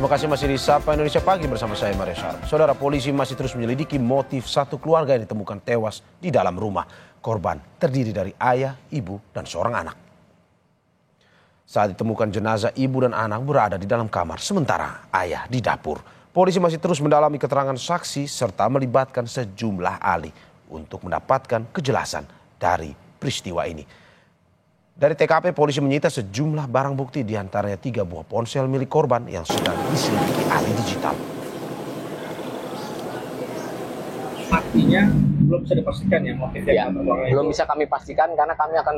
Terima kasih masih di Sapa Indonesia Pagi bersama saya Mario Sar. Saudara, polisi masih terus menyelidiki motif satu keluarga yang ditemukan tewas di dalam rumah. Korban terdiri dari ayah, ibu, dan seorang anak. Saat ditemukan jenazah, ibu dan anak berada di dalam kamar, sementara ayah di dapur. Polisi masih terus mendalami keterangan saksi serta melibatkan sejumlah ahli untuk mendapatkan kejelasan dari peristiwa ini. Dari TKP, polisi menyita sejumlah barang bukti, diantaranya 3 buah ponsel milik korban yang sedang diselidiki ahli digital. Artinya belum bisa dipastikan ya motifnya? Ya, belum bisa kami pastikan karena kami akan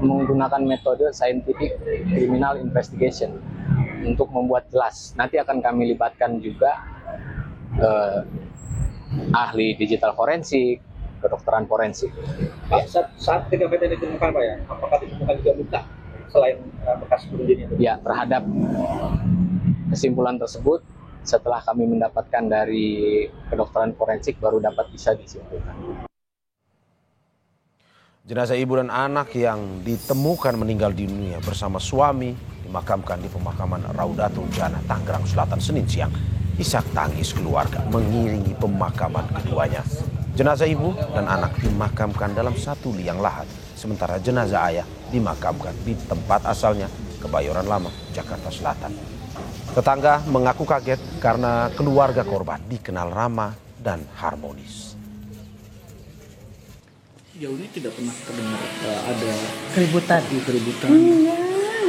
menggunakan metode scientific criminal investigation untuk membuat jelas. Nanti akan kami libatkan juga ahli digital forensik, kedokteran forensik. Pak, saat TKP tadi ditemukan Pak ya, apakah ditemukan juga luka selain bekas bunuh diri? Ya, terhadap kesimpulan tersebut setelah kami mendapatkan dari kedokteran forensik baru dapat bisa disimpulkan. Jenazah ibu dan anak yang ditemukan meninggal di dunia bersama suami dimakamkan di pemakaman Raudatul Jannah, Tangerang Selatan, Senin siang. Isak tangis keluarga mengiringi pemakaman keduanya. Jenazah ibu dan anak dimakamkan dalam satu liang lahat, sementara jenazah ayah dimakamkan di tempat asalnya, Kebayoran Lama, Jakarta Selatan. Tetangga mengaku kaget karena keluarga korban dikenal ramah dan harmonis. Sejauh ini tidak pernah terdengar ada keributan. Iya,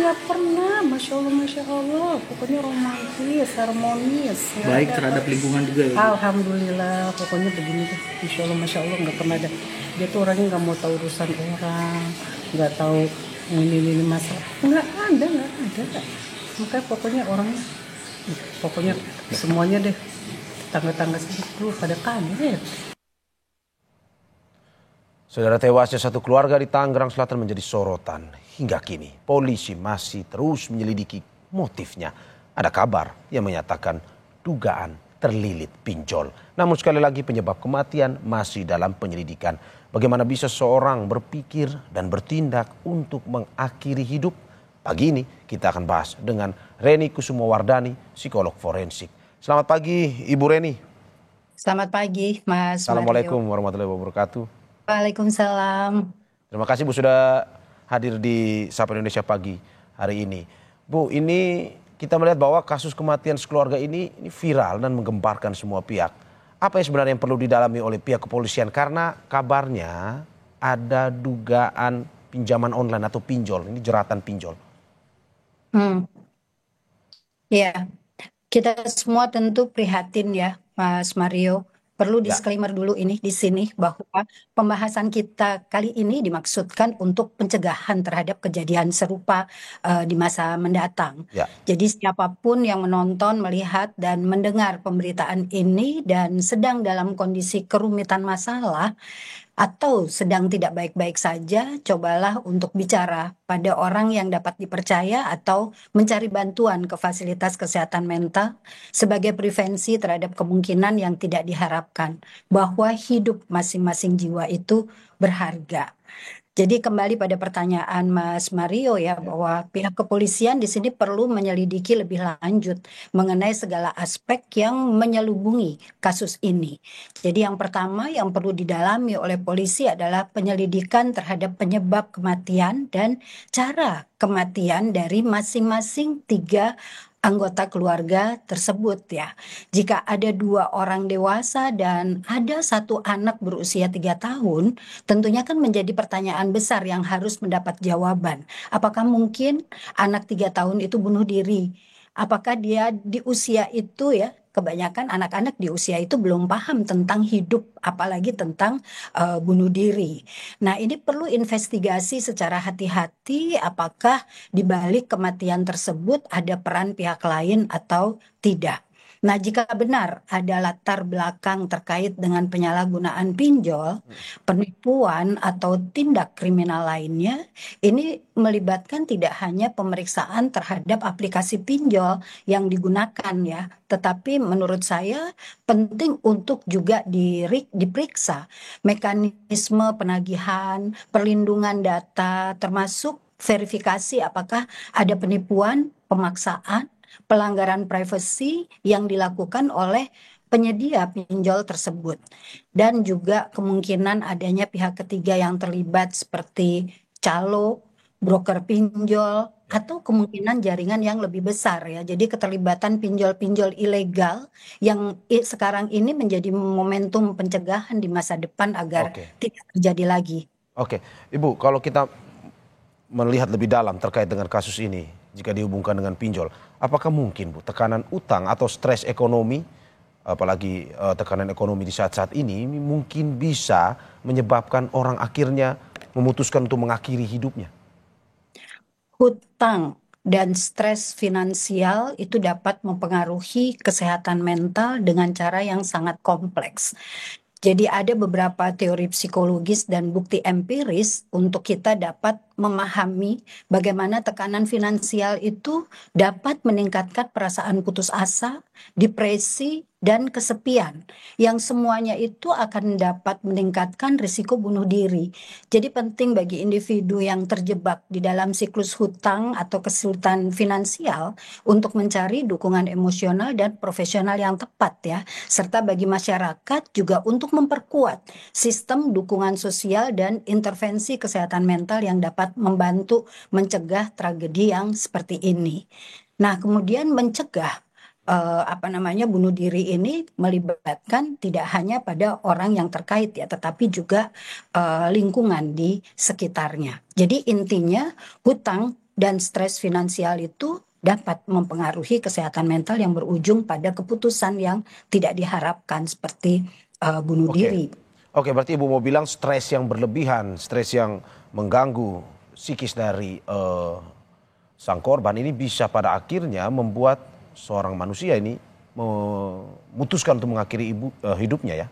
nggak pernah. Masya Allah. Pokoknya romantis, harmonis. Baik terhadap lingkungan juga ya? Alhamdulillah, pokoknya begini deh. Masya Allah, nggak pernah ada. Dia tuh orangnya nggak mau tahu urusan orang, nggak tahu ini masalah. Nggak ada. Makanya pokoknya semuanya deh. Tangga-tangga situ pada kaget. Saudara, tewasnya satu keluarga di Tangerang Selatan menjadi sorotan. Hingga kini polisi masih terus menyelidiki motifnya. Ada kabar yang menyatakan dugaan terlilit pinjol. Namun sekali lagi penyebab kematian masih dalam penyelidikan. Bagaimana bisa seorang berpikir dan bertindak untuk mengakhiri hidup? Pagi ini kita akan bahas dengan Reni Kusumowardani, psikolog forensik. Selamat pagi Ibu Reni. Selamat pagi Mas Assalamualaikum Mario. warahmatullahi wabarakatuh. Waalaikumsalam. Terima kasih Bu sudah hadir di Sapa Indonesia Pagi hari ini. Bu, ini kita melihat bahwa kasus kematian sekeluarga ini viral dan menggemparkan semua pihak. Apa yang sebenarnya yang perlu didalami oleh pihak kepolisian? Karena kabarnya ada dugaan pinjaman online atau pinjol. Ini jeratan pinjol. Ya, kita semua tentu prihatin ya Mas Mario. Perlu Ya. disclaimer dulu ini di sini bahwa pembahasan kita kali ini dimaksudkan untuk pencegahan terhadap kejadian serupa di masa mendatang. Ya. Jadi siapapun yang menonton, melihat dan mendengar pemberitaan ini dan sedang dalam kondisi kerumitan masalah atau sedang tidak baik-baik saja, cobalah untuk bicara pada orang yang dapat dipercaya atau mencari bantuan ke fasilitas kesehatan mental sebagai prevensi terhadap kemungkinan yang tidak diharapkan, bahwa hidup masing-masing jiwa itu berharga. Jadi kembali pada pertanyaan Mas Mario ya, bahwa pihak kepolisian di sini perlu menyelidiki lebih lanjut mengenai segala aspek yang menyelubungi kasus ini. Jadi yang pertama yang perlu didalami oleh polisi adalah penyelidikan terhadap penyebab kematian dan cara kematian dari masing-masing 3 anggota keluarga tersebut ya. Jika ada 2 orang dewasa dan ada 1 anak berusia 3 tahun, tentunya kan menjadi pertanyaan besar yang harus mendapat jawaban. Apakah mungkin anak 3 tahun itu bunuh diri? Apakah dia di usia itu ya, kebanyakan anak-anak di usia itu belum paham tentang hidup, apalagi tentang bunuh diri. Nah, ini perlu investigasi secara hati-hati apakah di balik kematian tersebut ada peran pihak lain atau tidak. Nah, jika benar ada latar belakang terkait dengan penyalahgunaan pinjol, penipuan atau tindak kriminal lainnya, ini melibatkan tidak hanya pemeriksaan terhadap aplikasi pinjol yang digunakan ya, tetapi menurut saya penting untuk juga diperiksa mekanisme penagihan, perlindungan data, termasuk verifikasi apakah ada penipuan, pemaksaan, pelanggaran privasi yang dilakukan oleh penyedia pinjol tersebut. Dan juga kemungkinan adanya pihak ketiga yang terlibat seperti calo, broker pinjol, atau kemungkinan jaringan yang lebih besar ya. Jadi keterlibatan pinjol-pinjol ilegal yang sekarang ini menjadi momentum pencegahan di masa depan agar Oke, tidak terjadi lagi. oke. Ibu, kalau kita melihat lebih dalam terkait dengan kasus ini, jika dihubungkan dengan pinjol, apakah mungkin Bu tekanan utang atau stres ekonomi, apalagi tekanan ekonomi di saat-saat ini mungkin bisa menyebabkan orang akhirnya memutuskan untuk mengakhiri hidupnya? Hutang dan stres finansial itu dapat mempengaruhi kesehatan mental dengan cara yang sangat kompleks. Jadi ada beberapa teori psikologis dan bukti empiris untuk kita dapat memahami bagaimana tekanan finansial itu dapat meningkatkan perasaan putus asa, depresi, dan kesepian, yang semuanya itu akan dapat meningkatkan risiko bunuh diri. Jadi penting bagi individu yang terjebak di dalam siklus hutang atau kesulitan finansial untuk mencari dukungan emosional dan profesional yang tepat ya, serta bagi masyarakat juga untuk memperkuat sistem dukungan sosial dan intervensi kesehatan mental yang dapat membantu mencegah tragedi yang seperti ini. Nah, kemudian mencegah bunuh diri ini melibatkan tidak hanya pada orang yang terkait ya, tetapi juga lingkungan di sekitarnya. Jadi intinya hutang dan stres finansial itu dapat mempengaruhi kesehatan mental yang berujung pada keputusan yang tidak diharapkan seperti bunuh Oke. diri. Oke, berarti Ibu mau bilang stres yang berlebihan, stres yang mengganggu psikis dari sang korban ini bisa pada akhirnya membuat seorang manusia ini memutuskan untuk mengakhiri hidupnya ya.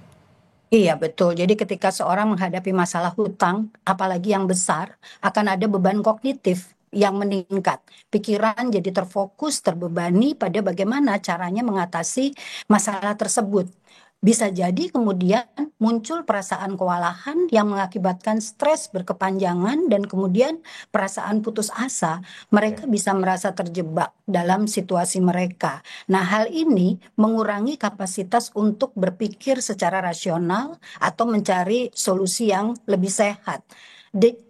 Iya betul, jadi ketika seorang menghadapi masalah hutang, apalagi yang besar, akan ada beban kognitif yang meningkat. Pikiran jadi terfokus, terbebani pada bagaimana caranya mengatasi masalah tersebut. Bisa jadi kemudian muncul perasaan kewalahan yang mengakibatkan stres berkepanjangan dan kemudian perasaan putus asa. Mereka bisa merasa terjebak dalam situasi mereka. Nah, hal ini mengurangi kapasitas untuk berpikir secara rasional atau mencari solusi yang lebih sehat.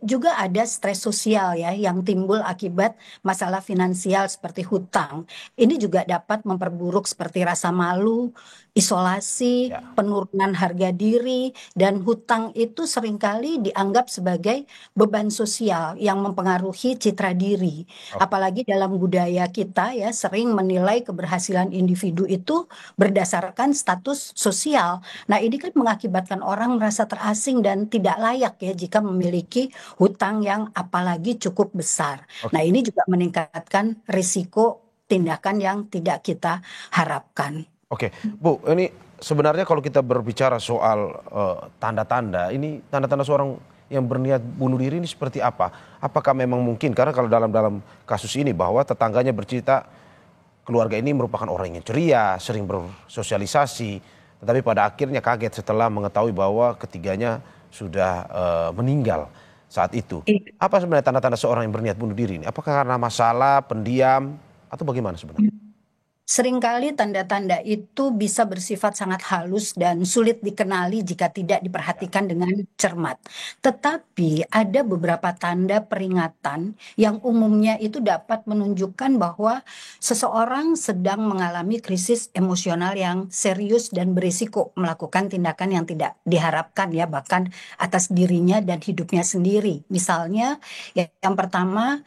Juga ada stres sosial ya yang timbul akibat masalah finansial seperti hutang. Ini juga dapat memperburuk seperti rasa malu, isolasi, Ya. penurunan harga diri, dan hutang itu seringkali dianggap sebagai beban sosial yang mempengaruhi citra diri. Oke. Apalagi dalam budaya kita ya sering menilai keberhasilan individu itu berdasarkan status sosial. Nah, ini kan mengakibatkan orang merasa terasing dan tidak layak ya jika memiliki hutang yang apalagi cukup besar. Oke. Nah, ini juga meningkatkan risiko tindakan yang tidak kita harapkan. Oke, Bu, ini sebenarnya kalau kita berbicara soal tanda-tanda, ini tanda-tanda seorang yang berniat bunuh diri ini seperti apa? Apakah memang mungkin, karena kalau dalam kasus ini bahwa tetangganya bercerita keluarga ini merupakan orang yang ceria, sering bersosialisasi, tetapi pada akhirnya kaget setelah mengetahui bahwa ketiganya sudah meninggal saat itu. Apa sebenarnya tanda-tanda seorang yang berniat bunuh diri ini? Apakah karena masalah, pendiam, atau bagaimana sebenarnya? Seringkali tanda-tanda itu bisa bersifat sangat halus dan sulit dikenali jika tidak diperhatikan dengan cermat. Tetapi ada beberapa tanda peringatan yang umumnya itu dapat menunjukkan bahwa seseorang sedang mengalami krisis emosional yang serius dan berisiko melakukan tindakan yang tidak diharapkan ya, bahkan atas dirinya dan hidupnya sendiri. Misalnya yang pertama,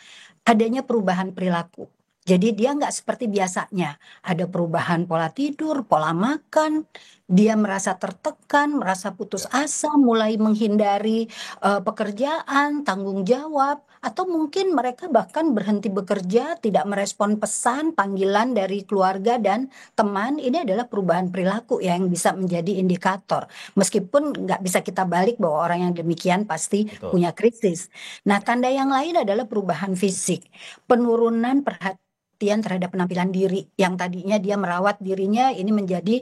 adanya perubahan perilaku. Jadi dia nggak seperti biasanya, ada perubahan pola tidur, pola makan, dia merasa tertekan, merasa putus asa, mulai menghindari pekerjaan, tanggung jawab, atau mungkin mereka bahkan berhenti bekerja, tidak merespon pesan, panggilan dari keluarga dan teman. Ini adalah perubahan perilaku ya, yang bisa menjadi indikator. Meskipun nggak bisa kita balik bahwa orang yang demikian pasti Betul. punya krisis. Nah, tanda yang lain adalah perubahan fisik, penurunan perhatian terhadap penampilan diri yang tadinya dia merawat dirinya ini menjadi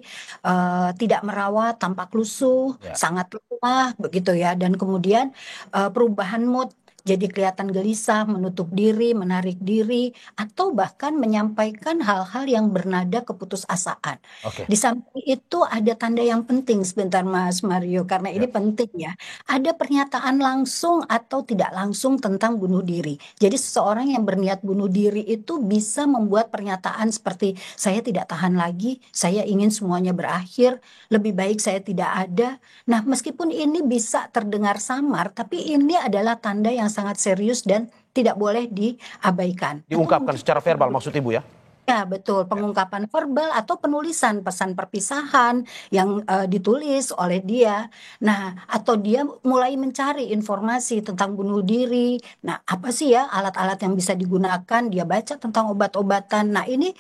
tidak merawat, tampak lusuh, Ya. sangat lemah begitu ya, dan kemudian perubahan mood jadi kelihatan gelisah, menutup diri, menarik diri, atau bahkan menyampaikan hal-hal yang bernada keputusasaan. Oke, Di samping itu ada tanda yang penting sebentar Mas Mario, karena ya. ini penting ya. Ada pernyataan langsung atau tidak langsung tentang bunuh diri. Jadi seseorang yang berniat bunuh diri itu bisa membuat pernyataan seperti saya tidak tahan lagi, saya ingin semuanya berakhir, lebih baik saya tidak ada. Nah, meskipun ini bisa terdengar samar, tapi ini adalah tanda yang sangat serius dan tidak boleh diabaikan. Atau Diungkapkan mungkin secara verbal maksud Ibu ya? ya, betul, pengungkapan verbal atau penulisan pesan perpisahan yang ditulis oleh dia. Nah, atau dia mulai mencari informasi tentang bunuh diri. Nah, apa sih ya alat-alat yang bisa digunakan? Dia baca tentang obat-obatan. Nah, ini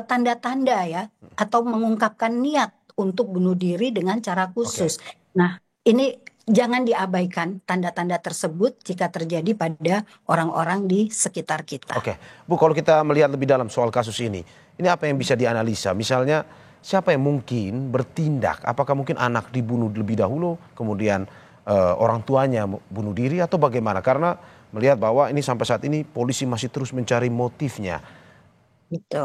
tanda-tanda ya, atau mengungkapkan niat untuk bunuh diri dengan cara Oke. khusus. Nah, ini jangan diabaikan tanda-tanda tersebut jika terjadi pada orang-orang di sekitar kita. Oke, Bu, kalau kita melihat lebih dalam soal kasus ini apa yang bisa dianalisa? Misalnya, siapa yang mungkin bertindak? Apakah mungkin anak dibunuh lebih dahulu, kemudian orang tuanya bunuh diri, atau bagaimana? Karena melihat bahwa ini sampai saat ini polisi masih terus mencari motifnya. Gitu.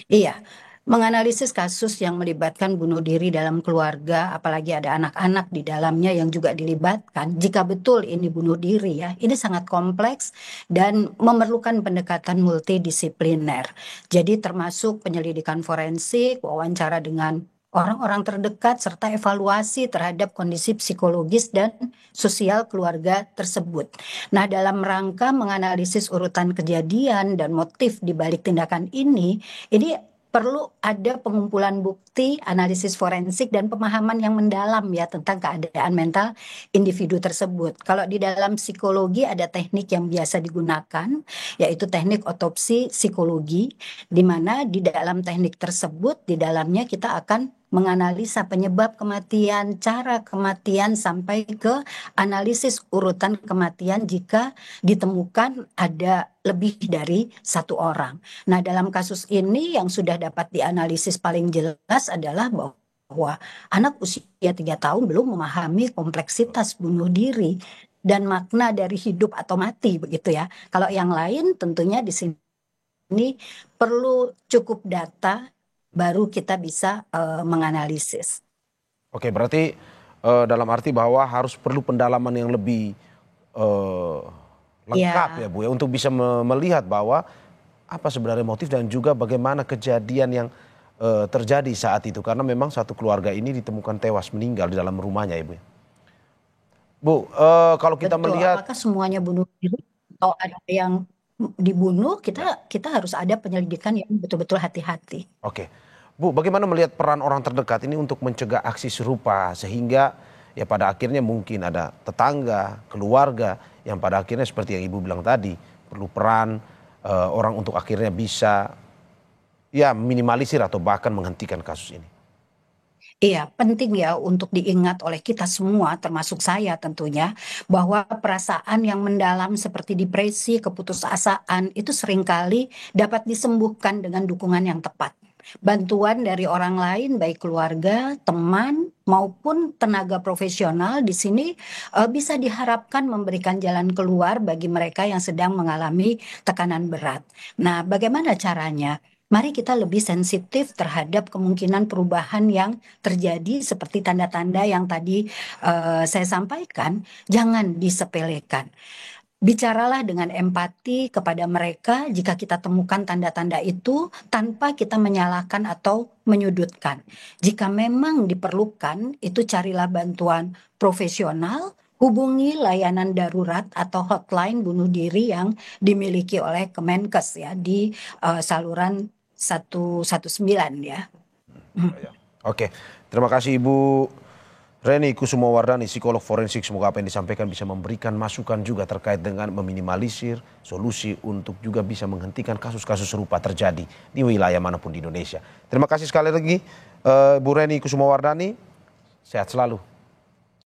Iya, menganalisis kasus yang melibatkan bunuh diri dalam keluarga, apalagi ada anak-anak di dalamnya yang juga dilibatkan, jika betul ini bunuh diri ya, ini sangat kompleks dan memerlukan pendekatan multidisipliner. Jadi termasuk penyelidikan forensik, wawancara dengan orang-orang terdekat, serta evaluasi terhadap kondisi psikologis dan sosial keluarga tersebut. Nah, dalam rangka menganalisis urutan kejadian dan motif di balik tindakan ini perlu ada pengumpulan bukti, analisis forensik, dan pemahaman yang mendalam ya tentang keadaan mental individu tersebut. Kalau di dalam psikologi ada teknik yang biasa digunakan, yaitu teknik otopsi psikologi, di mana di dalam teknik tersebut, di dalamnya kita akan menganalisa penyebab kematian, cara kematian, sampai ke analisis urutan kematian jika ditemukan ada lebih dari satu orang. Nah, dalam kasus ini yang sudah dapat dianalisis paling jelas adalah bahwa anak usia 3 tahun belum memahami kompleksitas bunuh diri dan makna dari hidup atau mati begitu ya. Kalau yang lain tentunya di sini perlu cukup data baru kita bisa menganalisis. Oke, berarti dalam arti bahwa harus perlu pendalaman yang lebih eh, lengkap Ya, ya Bu ya, untuk bisa melihat bahwa apa sebenarnya motif dan juga bagaimana kejadian yang terjadi saat itu. Karena memang satu keluarga ini ditemukan tewas meninggal di dalam rumahnya ya Bu ya. Bu, kalau kita betul. melihat, Apakah semuanya bunuh diri atau ada yang dibunuh? ya, Kita harus ada penyelidikan yang betul-betul hati-hati. oke. Bu, bagaimana melihat peran orang terdekat ini untuk mencegah aksi serupa sehingga ya pada akhirnya mungkin ada tetangga, keluarga yang pada akhirnya seperti yang Ibu bilang tadi perlu peran orang untuk akhirnya bisa ya minimalisir atau bahkan menghentikan kasus ini. Iya, penting ya untuk diingat oleh kita semua, termasuk saya tentunya, bahwa perasaan yang mendalam seperti depresi, keputusasaan itu seringkali dapat disembuhkan dengan dukungan yang tepat. Bantuan dari orang lain, baik keluarga, teman, maupun tenaga profesional di sini bisa diharapkan memberikan jalan keluar bagi mereka yang sedang mengalami tekanan berat. Nah, bagaimana caranya? Mari kita lebih sensitif terhadap kemungkinan perubahan yang terjadi seperti tanda-tanda yang tadi saya sampaikan, jangan disepelekan. Bicaralah dengan empati kepada mereka jika kita temukan tanda-tanda itu tanpa kita menyalahkan atau menyudutkan. Jika memang diperlukan, itu carilah bantuan profesional, hubungi layanan darurat atau hotline bunuh diri yang dimiliki oleh Kemenkes ya di saluran 119 ya. Oke, terima kasih Ibu Reni Kusumowardani, psikolog forensik. Semoga apa yang disampaikan bisa memberikan masukan juga terkait dengan meminimalisir solusi untuk juga bisa menghentikan kasus-kasus serupa terjadi di wilayah manapun di Indonesia. Terima kasih sekali lagi Bu Reni Kusumowardani, sehat selalu.